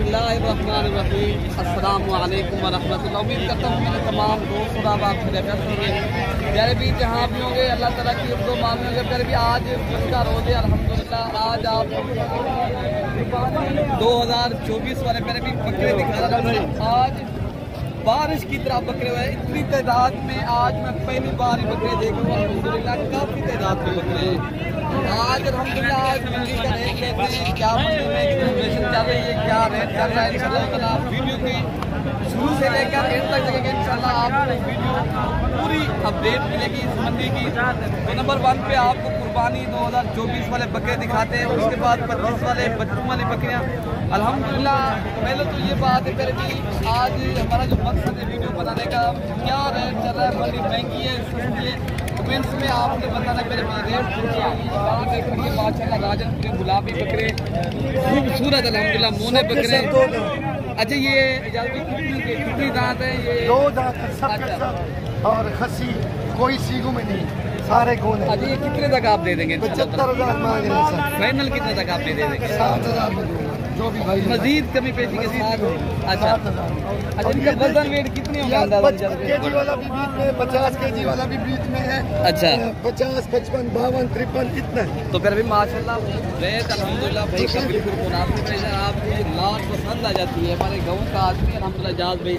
बिस्मिल्लाहिर्रहमानिर्रहीम। अस्सलामु अलैकुम वरहमतुल्लाह। उम्मीद करता हूँ मेरे तमाम दोस्त और आप खैरियत से होंगे। प्यारे भी जहाँ भी होंगे अल्लाह ताला की उर्दू मांग होंगे। प्यारे भी आज इसका रोज़ है अल्हम्दुलिल्लाह। आज आप 2024 वाले प्यारे भी बकरे दिखा रहा हूँ। आज बारिश की तरह बकरे हुए इतनी तादाद में आज मैं पहली बार ही बकरे देख रहा हूँ अल्हम्दुलिल्लाह। काफ़ी तादाद में बकरे आज अल्हम्दुलिल्लाह। आज मंडी का रेट लेते हैं, क्या मंडी में इन्फॉर्मेशन चल रही है, क्या रेट चल रहा है। इंशाल्लाह वीडियो की शुरू से लेकर एंड तक लगेगा। इंशाल्लाह आपको वीडियो पूरी अपडेट मिलेगी इस मंडी की। तो नंबर 1 पे आपको कुर्बानी 2024 वाले बकरे दिखाते हैं। उसके बाद 25 वाले बच्चों वाली बकरियाँ अल्हम्दुलिल्लाह। पहले तो ये बात है फिर भी आज हमारा जो मकसद है वीडियो बनाने का, क्या रेट चल रहा है, मंडी महंगी है सस्ती है, कमेंट्स में आपने बताना। मेरे रेट देखिए माशाल्लाह राजनपुरी गुलाबी बकरे खूबसूरत अल्हम्दुलिल्लाह मोने बकरे। अच्छा ये कितनी दांत है? ये 2 दांत सब और खसी कोई सीगू में नहीं, सारे गोल है। अच्छा ये कितने तक आप दे देंगे? 75,000 मांग रहे हैं सर। फाइनल कितने तक आप दे देंगे? 7,000 में जो भी भाई मजीद कमी पेशी के साथ। अच्छा अच्छा इनका वजन वेट कितनी होगा? 50 kg वाला भी बीच में, 50 kg वाला भी बीच में है। अच्छा 50, 55, 52, 53 इतना। तो फिर भी माशाल्लाह रेट अल्हम्दुलिल्लाह भाई का बिल्कुल मुनासिब है। आपको ये लाट पसंद आ जाती है। हमारे गाँव का आदमी अल्हम्दुलिल्लाह जाज भाई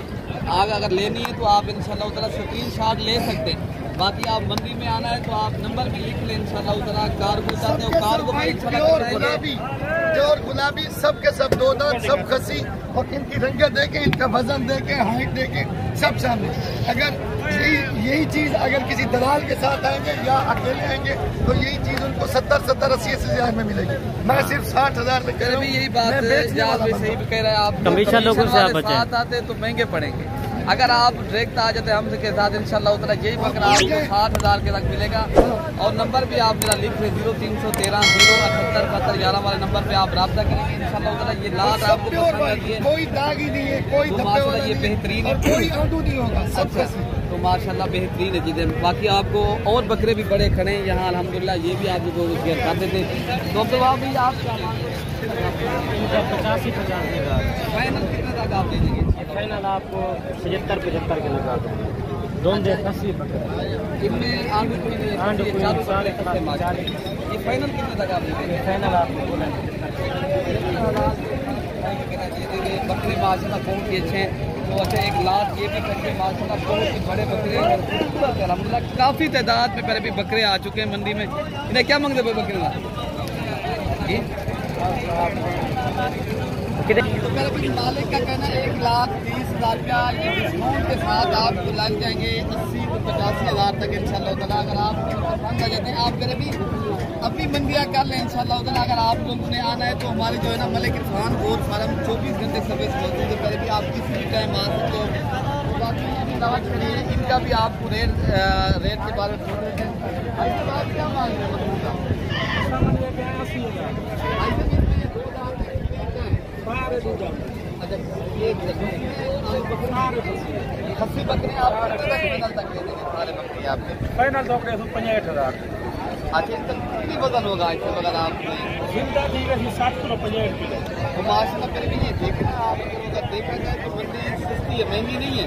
आग अगर लेनी है तो आप इंशाल्लाह उतना स्क्रीनशॉट ले सकते हैं। बाकी आप मंडी में आना है तो आप नंबर भी लिख लें इंशाल्लाह उतना। कार्गो चाहते हो कार्गो प्योर गुलाबी सब के सब 2 दांत सब खसी और इनकी रंगत देके, इनका वजन देके, हाइट देके सब सामने। अगर यही चीज अगर किसी दलाल के साथ आएंगे या अकेले आएंगे तो यही चीज उनको 70-80 में मिलेगी। मैं सिर्फ 60,000 में कह रहा हूँ। यही बात है सही कह रहे हैं आप। हमेशा लोगों से आप साथ आते तो महंगे पड़ेंगे। अगर आप डायरेक्ट आ जाते हमसे के साथ इंशाल्लाह उतना यही बकरा आपको 60,000 के तक मिलेगा। और नंबर भी आप मेरा लिख लें 0313 078 7211 वाले नंबर पे आप रब्ता करेंगे इंशाल्लाह उतना। ये लाट आपको पसंद आती है, कोई दाग ही नहीं है, कोई धब्बे वाला ये बेहतरीन है, कोई आंडू नहीं होगा सब। तो माशाल्लाह बेहतरीन है चीज़ें। बाकी आपको और बकरे भी बड़े खड़े हैं यहाँ अल्हम्दुलिल्लाह। ये भी आपको शेयर कर देते हैं। तो अब वहाँ भी आप क्या मांग रहे हैं? 85-50 फाइनल कितने तक आप दे देंगे? फाइनल आपको 75-75 के लगा दो। दोनों दे 80 इनमें आंडू के लिए ये फाइनल कितने तक आप दे देंगे? फाइनल आपको बोला बकरे माशाल्लाह बहुत ही अच्छे हैं। तो अच्छा एक लाख ये भी बकरे माशाल्लाह बहुत ही बड़े बकरे अल्हम्दुलिल्लाह। काफ़ी तादाद में पहले भी बकरे आ चुके हैं मंडी में। इन्हें क्या मांगते हैं बकरे जी? तो मेरे भी मालिक का कहना है 1,30,000 का ये डिस्काउंट के साथ आपको लग जाएंगे 80 से 85,000 तक इंशाल्लाह ताला। अगर आप पसंद आ जाते हैं आप मेरे भी अपनी मंडियाँ कर लें इंशाल्लाह ताला। अगर आप लोगों ने आना है तो हमारे जो है ना मलिक इरफान गोश्त फार्म 24 घंटे सर्विस मौजूद है। पहले भी आप किसी भी टाइम आ सकते हो। बाकी दावत करिए इनका भी आपको रेट के बारे में बोल रहे हैं। क्या मांग रहे हैं? अच्छा ये खस्सी बकरे आप कितने तक दे देंगे? सारे बकरे आपके फाइनल तो 65,000। अच्छा इनका कितनी वजन होगा इससे अगर आपने? जिंदा ठीक है 7 किलो 65 किलो। तो माशाल्लाह फिर भी ये देखना आप अगर देखा जाए तो मंडी सस्ती है, महंगी नहीं है।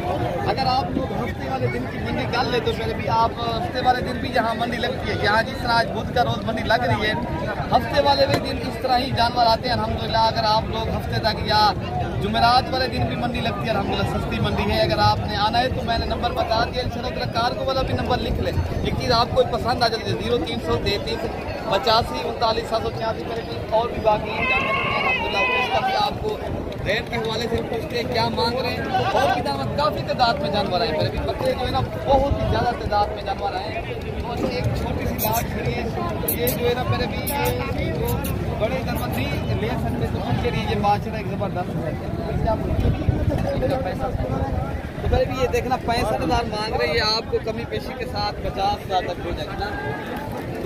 अगर आप लोग हफ्ते वाले दिन की मंडी कर ले तो फिर भी आप हफ्ते वाले दिन भी जहाँ मंडी लगती है, जहाँ जिस तरह आज बुध का रोज़ मंडी लग रही है, हफ्ते वाले भी दिन इस तरह ही जानवर आते हैं अल्हम्दुलिल्लाह। अगर आप लोग हफ्ते तक या जुमेरात वाले दिन भी मंडी लगती है अल्हम्दुलिल्लाह, सस्ती मंडी है। अगर आपने आना है तो मैंने नंबर बता दिया इंशाल्लाह। कार्गो वाला भी नंबर लिख ले। एक चीज़ आपको पसंद आ जाती है 0333 85 39 786 करेंगे। और भी बाकी अल्हम्दुलिल्लाह उसका भी आपको रेट के हवाले से पूछते हैं क्या मांग रहे हैं। और की दामत काफ़ी तादाद में जानवर आए मेरे भी बकरे जो है ना बहुत ही ज़्यादा तादाद में जानवर आए। और एक छोटी सी बात करिए ये जो है ना मेरे भी ये जो बड़े जानवर नहीं ले सकते तो उनके लिए ये माशरा एक ज़बरदस्त है। पैसा तो मेरे भी ये देखना 65,000 मांग रहे हैं। ये आपको कमी पेशी के साथ 50,000 तक हो जाएगी ना।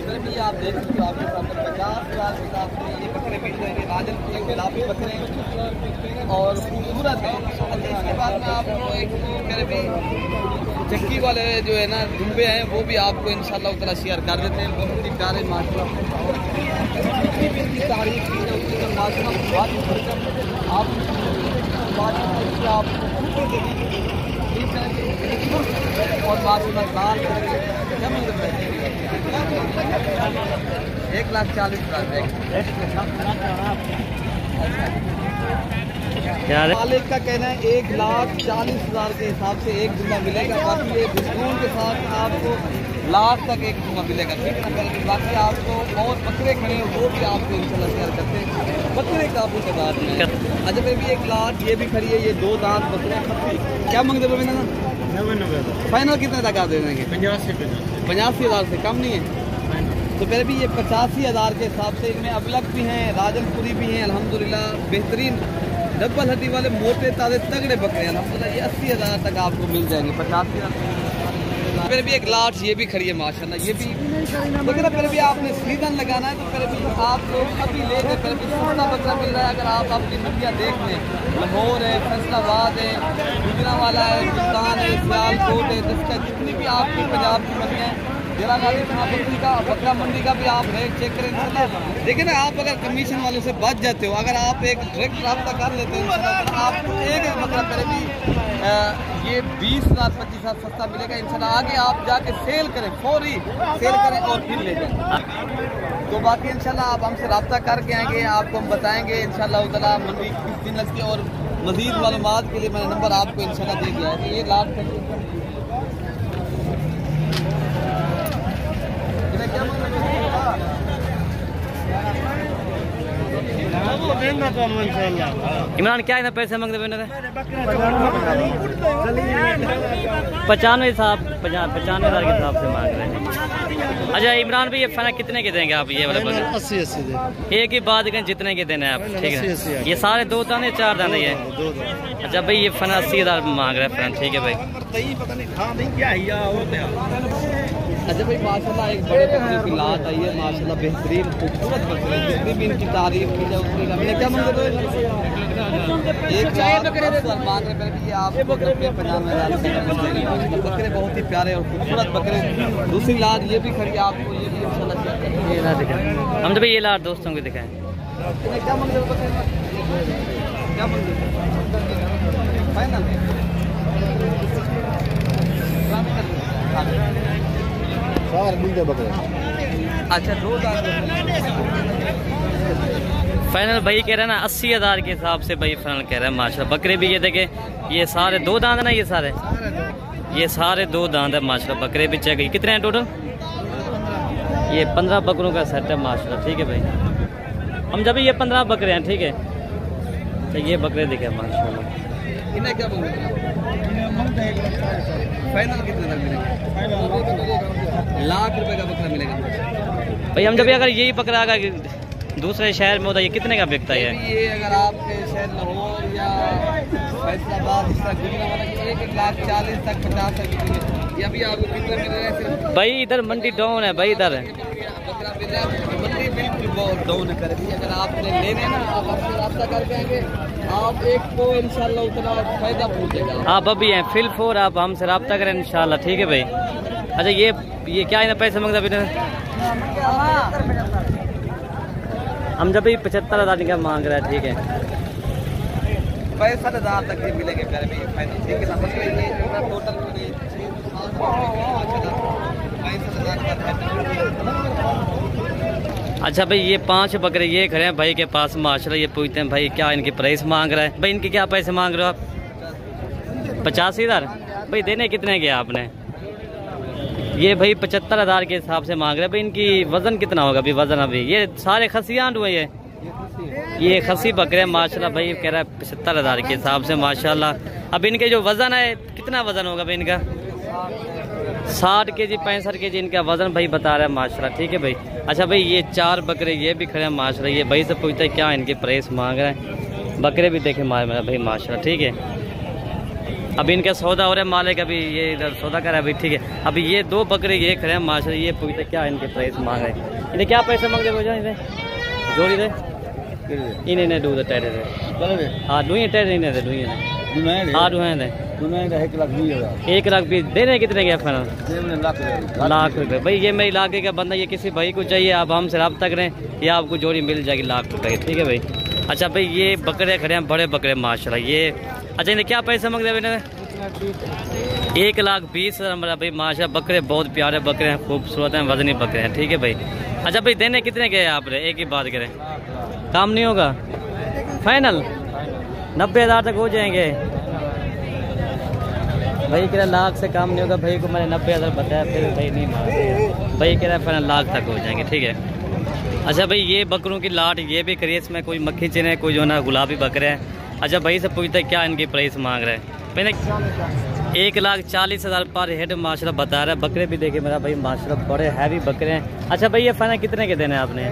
इधर भी आप देख सकते हो आपके सामने 50,000 के साथ ये बकरे मिल जाएंगे। राजनपुरी गुलाबी बकरे और खूबसूरत है। इसके बाद में आपको एक मेरे भी चक्की वाले जो है ना दुम्बे हैं वो भी आपको इंशाल्लाह उतना शेयर कर देते हैं। बहुत ही प्यारे माशाल्लाह तारीफ की माशाल्लाह आप से आप और माशाल्लाह लाल क्या मतलब 1,40,000 क्या है? मालिक का कहना है 1,40,000 के हिसाब से एक जुम्मा मिलेगा। बाकी ये डिस्काउंट के साथ आपको लाख तक एक जुम्मा मिलेगा, ठीक है ना। बाकी आपको और बकरे खड़े हो वो भी आपको इंशाल्लाह शेयर करते हैं। बकरे काफी तादाद में है। अच्छा भाई 1 लाख ये भी खड़ी है, ये 2 दांत बकरे क्या मांगते हो ना? 90 फाइनल कितने तक आप दे देंगे? 85,000 से कम नहीं है। तो फिर भी ये 85,000 के हिसाब से इनमें अबलग भी हैं, राजनपुरी भी हैं, अल्हम्दुलिल्लाह बेहतरीन डबल हड्डी वाले मोटे ताजे तगड़े बकरे हैं अल्हम्दुलिल्लाह। ये 80,000 तक आपको मिल जाएंगे। 85,000 फिर भी एक लाट ये भी खड़ी है माशाल्लाह। ये भी लेकिन फिर भी आपने सीजन लगाना है तो फिर भी आप लोग अभी ले गए, फिर भी सस्ता बकरा मिल रहा है। अगर आप अपनी मंडियाँ देख लें, लाहौर है, फैसलाबाद है, गुजरांवाला है, मुल्तान है, सियालकोट है, जिसका जितनी भी आपकी पंजाब की मंडियाँ हैं, जरा गाड़ी बकरी का बकरा मंडी का भी आप रेट चेक करें इंशाल्लाह। देखिए ना, आप अगर कमीशन वालों से बच जाते हो, अगर आप एक डायरेक्ट रब्ता कर लेते हैं इंशाल्लाह, आपको एक बकरा फिर भी ये 20,000 25,000 सस्ता मिलेगा इंशाल्लाह। आगे आप जाके सेल करें, फौरी सेल करें और फिर ले जाएं। तो बाकी इंशाल्लाह आप हमसे रब्ता करके आएंगे, आपको हम बताएंगे इंशाल्लाह ताला मंडी किस दिन लगती है। और मज़ीद मालूमात के लिए मैंने नंबर आपको इंशाल्लाह दे दिया है। ये लाख इमरान क्या इतना पैसे मांगते बने 95,000 के हिसाब से मांग रहे हैं। अच्छा इमरान भाई ये फाइनल कितने के देंगे आप? ये वाले 80 दे। एक ही बात करें जितने के देने हैं आप, ठीक है। ये सारे 2 दाने 4 दाने ये? अच्छा भाई ये फाइनल 80,000 मांग रहे हैं फ्रेंड, ठीक है भाई। अच्छा भाई माशाल्लाह एक बड़े बकरे की लात आई है माशाल्लाह, बेहतरीन खूबसूरत बकरे, जितनी भी इनकी तारीफ की जाए उतनी कम। क्या मांगते हो? 1,10,000 मांग रहे हैं। ये आप 95,000 बकरे बहुत ही प्यारे और खूबसूरत बकरे। दूसरी लात ये भी खड़ी है आपको, ये भी इंशाल्लाह हम तो भाई ये लात दोस्तों को दिखाएं। क्या मांगते हो बकरे? क्या मांगते हो फाइनल? अच्छा 2 दांत फाइनल भाई कह रहे हैं ना 80,000 के हिसाब से भाई फाइनल कह रहे हैं माशाल्लाह। बकरे भी ये देखे, ये सारे 2 दांत है ना, ये सारे 2 दांत है माशाल्लाह। बकरे भी चेक कितने हैं टोटल? ये 15 बकरों का सेट है माशाल्लाह, ठीक है भाई। हम जब ये 15 बकरे हैं, ठीक है। तो ये बकरे दिखे माशाल्लाह। इन्हें क्या बोलते हैं? फाइनल कितने तक मिलेगा? लाख रुपए का बकरा मिलेगा भाई। हम जब अगर यही बकरा अगर दूसरे शहर में होता है, ये कितने का बिकता है? ये अगर आपके शहर लाहौर या फैसलाबाद गुजरांवाला 1,40,000 तक 50 तक ये अभी आपको कितने मिल रहे हैं? भाई इधर मंडी डाउन है भाई, इधर बकरा मिल रहा है मंडी बिल्कुल बहुत डाउन है। अगर आपने लेने ना, आप आपसे रब्ता करके आएंगे, आप एक को इंशाल्लाह उतना फायदा पहुंचेगा। आप अभी हैं फिल 4, आप हमसे रब्ता करें इंशाल्लाह, ठीक है भाई। अच्छा ये क्या है ना पैसे मांगता अभी? हम जब भी 75,000 का मांग रहे हैं, ठीक है। 65,000 तक ये मिलेंगे प्यारे भाई फाइनल, ठीक है ना। टोटल अच्छा भाई ये 5 बकरे ये खड़े हैं भाई के पास माशाल्लाह। ये पूछते हैं भाई क्या इनकी प्राइस मांग रहा है? भाई इनके क्या पैसे मांग रहे हो आप? 85,000 भाई देने कितने के आपने? ये भाई 75,000 के हिसाब से मांग रहे हैं भाई। इनकी वजन कितना होगा अभी? वजन अभी ये सारे खसियां हुए, ये खसी बकरे माशाल्लाह भाई कह रहा है 75,000 के हिसाब से माशाल्लाह। अब इनके जो वजन है कितना वजन होगा भाई इनका? 60 kg 65 kg इनका वजन भाई बता रहा है माशाल्लाह, ठीक है भाई। अच्छा भाई ये 4 बकरे ये भी खड़े हैं माशाल्लाह। ये भाई से पूछता है क्या इनके प्राइस मांग रहे हैं? बकरे भी देखे मेरा भाई माशाल्लाह, ठीक है। अभी इनका सौदा हो रहा है, मालिक अभी ये इधर सौदा कर रहा है भाई, ठीक है। अभी ये 2 बकरे ये खड़े हैं माशाल्लाह। ये पूछते क्या इनके प्राइस मांग रहे हैं? इन्हें क्या पैसे मांग रहे हैं? जोड़ी दे इन्हें दूध टेरे दे। हाँ दुई टेरे इन्हें दे, दुई हाँ दुहें दे 1,20,000 देने कितने के फाइनल? लाख रुपए भाई। ये मेरे इलाके का बंदा, ये किसी भाई को चाहिए आप हमसे रब्ता करें, या आपको जोड़ी मिल जाएगी लाख रुपए की, ठीक है भाई। अच्छा भाई ये बकरे खड़े हैं, बड़े बकरे माशाल्लाह। ये अच्छा इन्हें क्या पैसा मांग रहे हैं? 1,20,000 मेरा भाई माशाल्लाह। बकरे बहुत प्यारे बकरे हैं, खूबसूरत हैं, वजनी बकरे हैं। ठीक है भाई। अच्छा भाई देने कितने के आपने? एक ही बात करें, काम नहीं होगा? फाइनल 90,000 तक हो जाएंगे। भाई कह रहा लाख से काम नहीं होगा। भाई को मैंने 90,000 बताया, फिर भाई नहीं माना। भाई कह रहा फाइनल लाख तक हो जाएंगे। ठीक है। अच्छा भाई ये बकरों की लाट ये भी करिए, इसमें कोई मक्खी चिन है, कोई जो ना गुलाबी बकरे हैं। अच्छा भाई से पूछते क्या इनकी प्राइस मांग रहे हैं? मैंने 1,40,000 पर हेड माशाल्लाह बता रहा है। बकरे भी देखे मेरा भाई माशाल्लाह, बड़े हैवी बकरे हैं। अच्छा भाई ये फाइनल कितने के देने हैं आपने?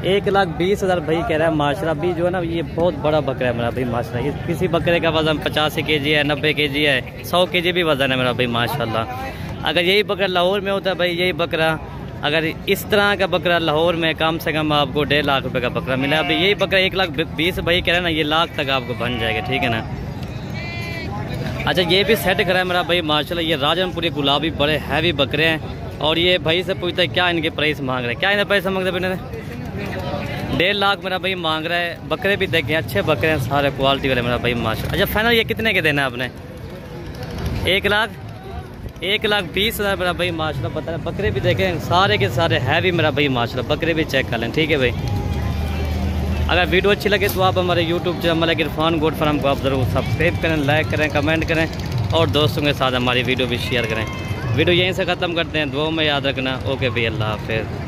1,20,000 भाई कह रहा है माशाल्लाह। अभी जो है ना ये बहुत बड़ा बकरा है मेरा भाई माशाल्लाह। ये किसी बकरे का वजन 85 kg है, 90 kg है, 100 kg भी वजन है मेरा भाई माशाल्लाह। अगर यही बकरा लाहौर में होता है भाई, यही बकरा अगर इस तरह का बकरा लाहौर में कम से कम आपको 1.5 लाख रुपए का बकरा मिला। अभी यही बकरा 1,20,000 भाई कह रहा है ना, ये लाख तक आपको बन जाएगा। ठीक है ना। अच्छा ये भी सेट करा है मेरा भाई माशाल्लाह। ये राजनपुरी गुलाबी बड़े हैवी बकरे हैं। और ये भाई से पूछता है क्या इनके प्राइस मांग रहे हैं? क्या इन्हें पैसा मांग रहे हैं? 1.5 लाख मेरा भाई मांग रहा है। बकरे भी देखे अच्छे बकरे हैं, सारे क्वालिटी वाले मेरा भाई माशाल्लाह। अच्छा फाइनल ये कितने के देना है आपने? 1,20,000 मेरा भाई माशाल्लाह बता रहे। बकरे भी देखें सारे के सारे हैवी मेरा भाई माशाल्लाह। बकरे भी चेक कर लें। ठीक है भाई। अगर वीडियो अच्छी लगे तो आप हमारे YouTube channel Malik Irfan goat farm को आप ज़रूर सब्सक्राइब करें, लाइक करें, कमेंट करें और दोस्तों के साथ हमारी वीडियो भी शेयर करें। वीडियो यहीं से ख़त्म करते हैं। दुआ में याद रखना। ओके भाई, अल्लाह हाफ़िज़।